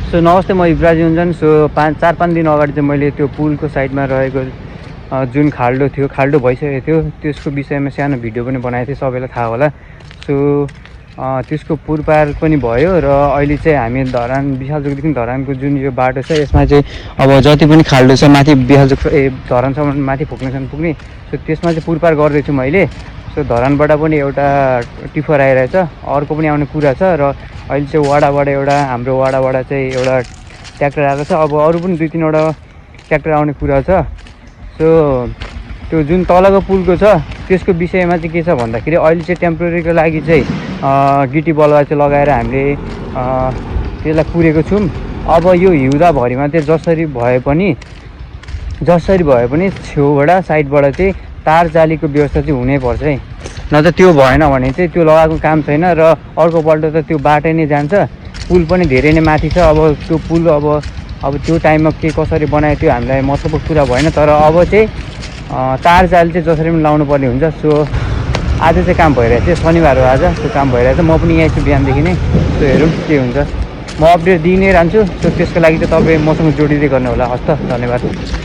So नमस्ते, म Yuvraj युञ्जन। So 4-5 दिन अगाडि चाहिँ मैले त्यो पुलको साइडमा रहेको जुन खाल्डो थियो, खाल्डो भइसकेको थियो, त्यसको विषयमा सानो भिडियो पनि बनाएको थिएँ, सबैलाई थाहा होला। सो त्यसको पुरपार पनि भयो र अहिले चाहिँ हामी धरान बिहालचोकदेखि धरानको जुन यो बाटो छ यसमा चाहिँ अब जति पनि खाल्डो छ माथि बिहालचोक धरानसम्म माथि पुग्नेसम्म पुग्ने, सो त्यसमा चाहिँ पुरपार गर्दैछु मैले। सो धरानबाट पनि एउटा टिफर आइरहेछ, अर्को पनि आउने कुरा छ र अहिले चाहिँ वाडाबाट हाम्रो वाडाबाट चाहिँ एउटा ट्र्याक्टर आएको छ। अब अरू पनि 2-3वटा ट्र्याक्टर आउने कुरा छ। सो त्यो जुन तलको पुलको छ त्यसको विषयमा चाहिँ के छ भन्दाखेरि अहिले चाहिँ टेम्पोरेरीको लागि चाहिँ गिटी बलुवा चाहिँ लगाएर हामीले त्यसलाई पुरेको छौँ। अब यो हिउँदाभरिमा चाहिँ जसरी भए पनि छेउबाट साइडबाट चाहिँ तार जालीको व्यवस्था चाहिँ हुनैपर्छ है, नत्र त्यो भएन भने चाहिँ त्यो लगाएको काम छैन र अर्कोपल्ट त त्यो बाटै नै जान्छ। पुल पनि धेरै नै माथि छ। अब त्यो पुल अब त्यो टाइममा के कसरी बनायो त्यो हामीलाई महत्त्वको कुरा भएन, तर अब चाहिँ तार जाली चाहिँ जसरी पनि लाउनु पर्ने हुन्छ। सो आज चाहिँ काम भइरहेको थियो, शनिबार हो आज, त्यो काम भइरहेको छ। म पनि यहीँ छु बिहानदेखि नै। सो हेरौँ के हुन्छ, म अपडेट दिइ नै रहन्छु। सो त्यसको लागि चाहिँ तपाईँ मसँग जोडिँदै गर्नु होला। हस् त, धन्यवाद।